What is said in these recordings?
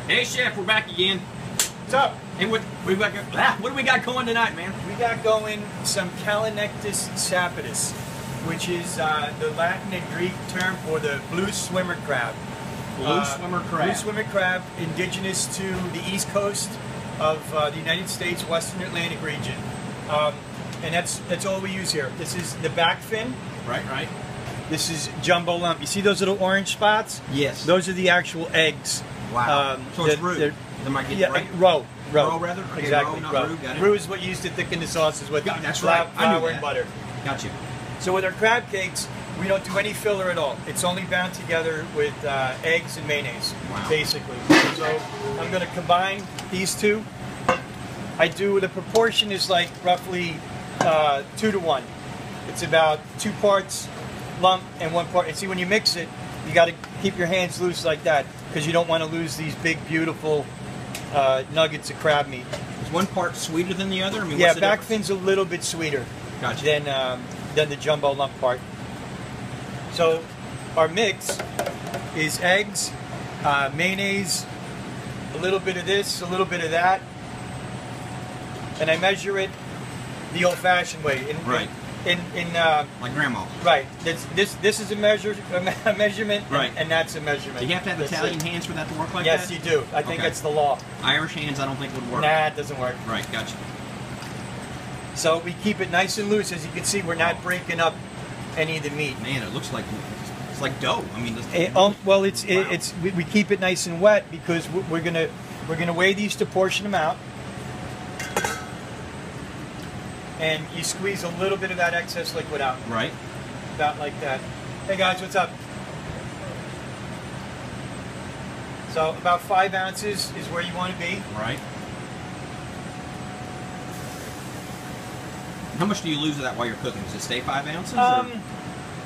Hey Chef, we're back again. What's up? Hey, what do we got going tonight, man? We got going some Calanectus sapidus, which is the Latin and Greek term for the blue swimmer crab. Blue swimmer crab. Blue swimmer crab, indigenous to the east coast of the United States, Western Atlantic region. And that's all we use here. This is the back fin. Right. This is jumbo lump. You see those little orange spots? Yes. Those are the actual eggs. Wow. So it's roux. Am I getting it right? Roux. Roux, rather? Okay, exactly. Roux, not roux. Got it. Roux is what you use to thicken the sauces with. That's right. Flour and butter. Got you. So with our crab cakes, we don't do any filler at all. It's only bound together with eggs and mayonnaise, basically. So I'm going to combine these two. The proportion is like roughly 2 to 1. It's about 2 parts lump and 1 part. And see, when you mix it, you got to keep your hands loose like that because you don't want to lose these big, beautiful nuggets of crab meat. Is one part sweeter than the other? I mean, yeah, back fin's a little bit sweeter than the jumbo lump part. So our mix is eggs, mayonnaise, a little bit of this, a little bit of that, and I measure it the old-fashioned way. Like grandma. Right. This is a measurement, right. And that's a measurement. Do you have to have Italian hands for that to work like that? Yes, you do. I think that's the law. Irish hands, I don't think would work. Nah, it doesn't work. Right, gotcha. So we keep it nice and loose. As you can see, we're not breaking up any of the meat. Man, it looks like it's like dough. I mean, well, we keep it nice and wet because we're gonna weigh these to portion them out. And you squeeze a little bit of that excess liquid out. Right. About like that. Hey guys, what's up? So about 5 ounces is where you want to be. Right. How much do you lose of that while you're cooking? Does it stay 5 ounces?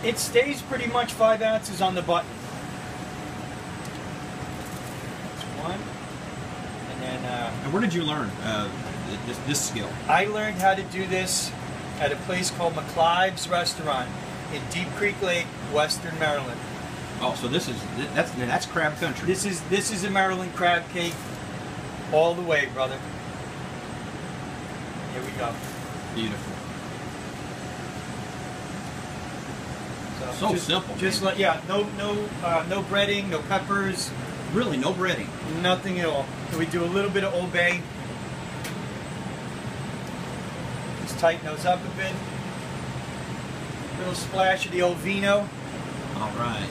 It stays pretty much 5 ounces on the button. That's one. And then... and where did you learn this skill? I learned how to do this at a place called McClive's Restaurant in Deep Creek Lake, Western Maryland. Oh, so that's crab country. This is a Maryland crab cake, all the way, brother. Here we go. Beautiful. So simple. Just man. No breading, no peppers. Really, no breading. Nothing at all. So we do a little bit of Old Bay. Just tighten those up a bit. Little splash of the old vino. All right.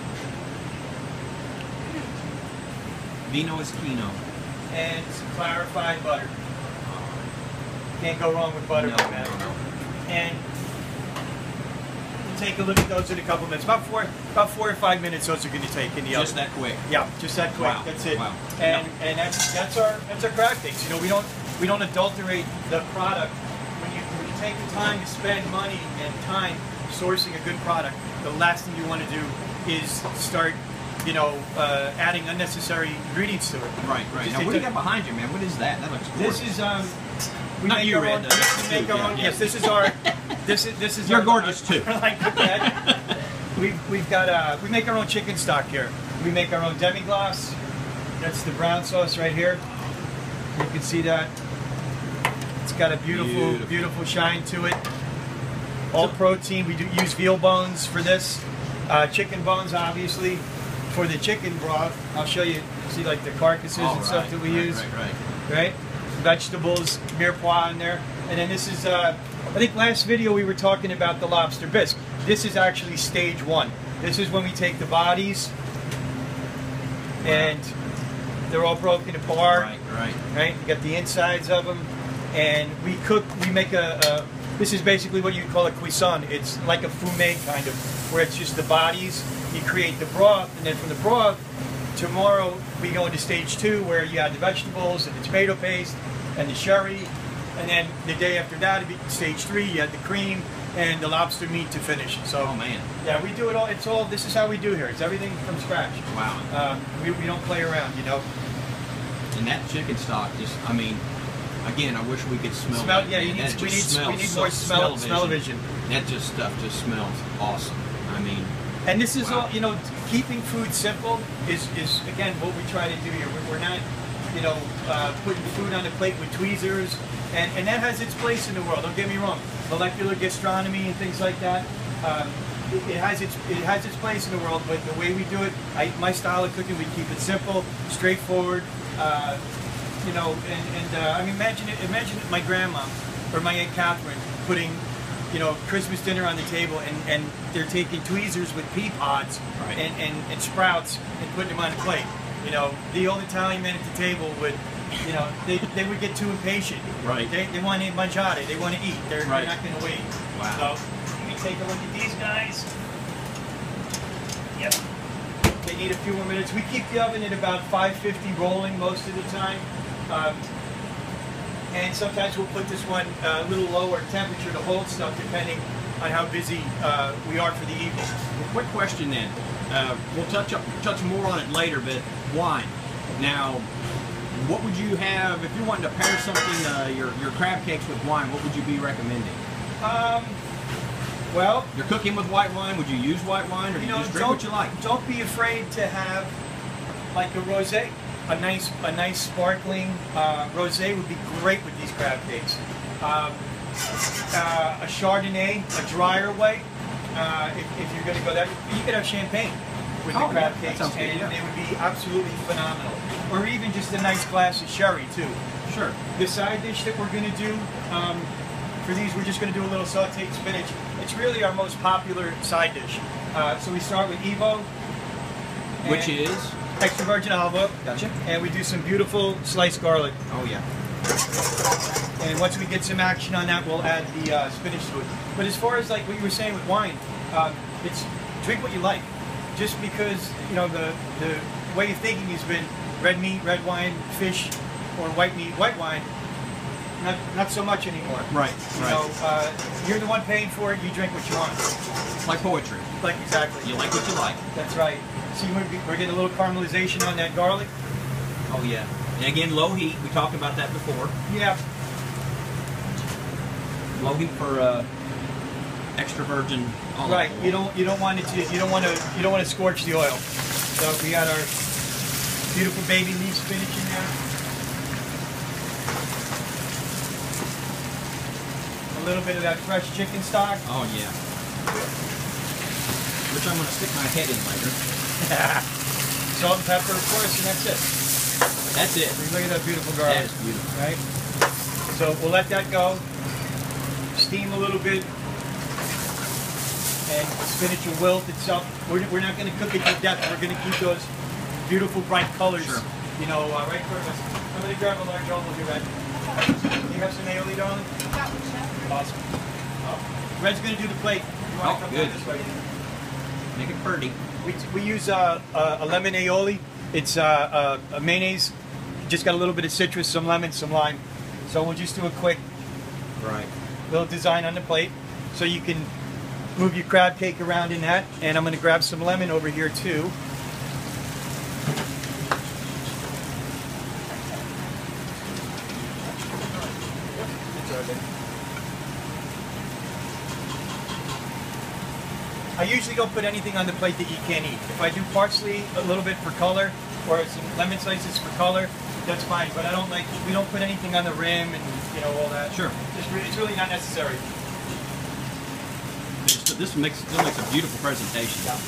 Vino is Kino. And some clarified butter. Can't go wrong with butter, man. No. And take a look at those in a couple minutes. About four or 5 minutes. Those are going to take in the oven. Just that quick. Yeah, just that quick. Wow. That's it. Wow. And that's our crab cakes. You know, we don't adulterate the product. When you take the time to spend money and time sourcing a good product, the last thing you want to do is start, adding unnecessary ingredients to it. Right. Now, what do you got behind you, man? What is that? That looks gorgeous. This is we Not make you, our Red. own. We make our own. Yes, this is our. This is. You're gorgeous too. we make our own chicken stock here. We make our own demi-glace. That's the brown sauce right here. You can see that. It's got a beautiful shine to it. All protein. We do use veal bones for this. Chicken bones, obviously, for the chicken broth. I'll show you. See, like the carcasses and stuff that we use. Right. Vegetables, mirepoix in there. And then this is, I think last video we were talking about the lobster bisque. This is actually stage 1. This is when we take the bodies and they're all broken apart. Right? You got the insides of them. And we make this is basically what you call a cuisson. It's like a fumet kind of, where it's just the bodies. You create the broth, and then from the broth, tomorrow we go into stage 2 where you add the vegetables and the tomato paste and the sherry, and then the day after that, it'd be stage 3. You add the cream and the lobster meat to finish. So, oh man, yeah, we do it all. This is how we do here. It's everything from scratch. Wow. We don't play around, And that chicken stock, again, I wish we could smell that. Yeah, we need more smell vision. That stuff just smells awesome. And this is all, keeping food simple is again what we try to do here. We're not you know, putting food on the plate with tweezers, and that has its place in the world. Don't get me wrong. Molecular gastronomy and things like that. It has its place in the world, but the way we do it, my style of cooking, we keep it simple, straightforward. You know, I mean, imagine my grandma or my Aunt Catherine putting, you know, Christmas dinner on the table, and they're taking tweezers with pea pods and sprouts and putting them on the plate. You know, the old Italian men at the table would, you know, they would get too impatient. Right. They want to mangiare. They want to eat. They're not going to wait. Wow. So let me take a look at these guys. Yep. They need a few more minutes. We keep the oven at about 550 rolling most of the time. And sometimes we'll put this one a little lower temperature to hold stuff depending on how busy we are for the evening. Well, quick question then. We'll touch more on it later, but wine. Now, what would you have if you're wanting to pair something, your crab cakes with wine? What would you be recommending? Well, you're cooking with white wine. Would you use white wine, or do you just drink what you like? Don't be afraid to have like a rosé. A nice sparkling rosé would be great with these crab cakes. A Chardonnay, a drier way. If you're going to go there, you could have champagne with the crab cakes, and they would be absolutely phenomenal. Or even just a nice glass of sherry too. Sure. The side dish that we're going to do for these, we're just going to do a little sautéed spinach. It's really our most popular side dish. So we start with Evo, which is extra virgin olive oil. Gotcha. And we do some beautiful sliced garlic. Oh yeah. And once we get some action on that, we'll add the spinach to it. But as far as like what you were saying with wine, it's drink what you like. Just because, you know, the way of thinking has been red meat, red wine, fish, or white meat, white wine. Not so much anymore. Right. You know, you're the one paying for it. You drink what you want. It's like poetry. Like exactly. You like what you like. That's right. See, we're getting a little caramelization on that garlic. Oh yeah. And again, low heat. We talked about that before. Yeah. Low heat for extra virgin olive right. oil. You don't want to scorch the oil. So we got our beautiful baby leaf spinach in there. A little bit of that fresh chicken stock. Oh yeah. Which I'm going to stick my head in later. Salt and pepper, of course, and that's it. That's it. Look at that beautiful garlic. That is beautiful. Right? So we'll let that go. Steam a little bit. And spinach will wilt itself. We're not going to cook it to death. We're going to keep those beautiful bright colors. Sure. You know, right for us. I'm going to grab a large olive here, Red. Do you have some aioli, darling? Awesome. Red's going to do the plate. You want to come down this way? Make it pretty. We use a lemon aioli. It's a mayonnaise. Just got a little bit of citrus, some lemon, some lime. So we'll just do a quick little design on the plate. So you can move your crab cake around in that. And I'm going to grab some lemon over here too. I usually don't put anything on the plate that you can't eat. If I do parsley a little bit for color, or some lemon slices for color, that's fine. But I don't we don't put anything on the rim and, you know, all that. Sure. It's really not necessary. This makes a beautiful presentation. Yeah.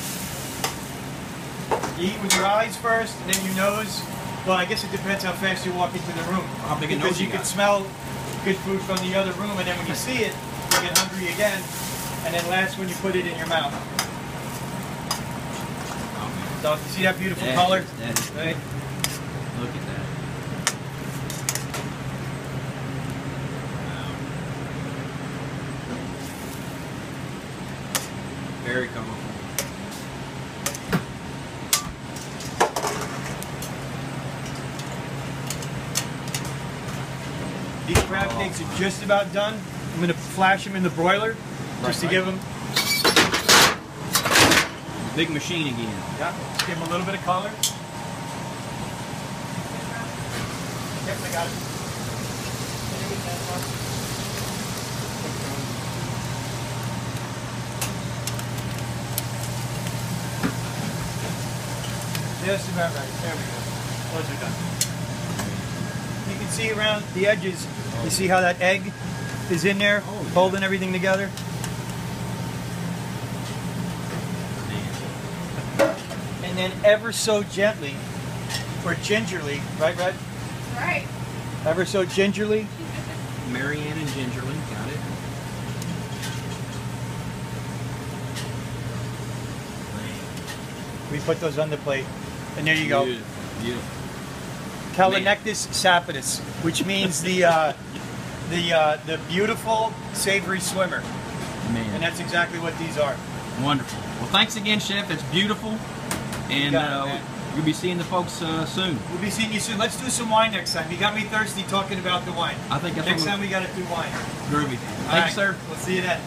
You eat with your eyes first, and then your nose. Well, I guess it depends how fast you walk into the room. How big a nose because you can smell good food from the other room, and then when you see it, you get hungry again. And then last when you put it in your mouth. So you see that beautiful color? Right? Look at that. Wow. Very colorful. These crab cakes are just about done. I'm going to flash them in the broiler just to give them. Big machine again. Yeah, give them a little bit of color. Yep, I got it. Just about right. There we go. Those are done. you can see around the edges. You see how that egg is in there, holding everything together. And then ever so gently, or gingerly, right, Red? Right. Ever so gingerly. Marianne and gingerly, got it. We put those on the plate, and there you go. Beautiful. Calanectus sapidus, which means the beautiful savory swimmer, Man. and that's exactly what these are. Wonderful. Well, thanks again, Chef. It's beautiful. And you'll be seeing the folks soon. We'll be seeing you soon. Let's do some wine next time. You got me thirsty talking about the wine. I think that's next time we got to do wine. Groovy. All Thank right. you, sir. We'll see you then.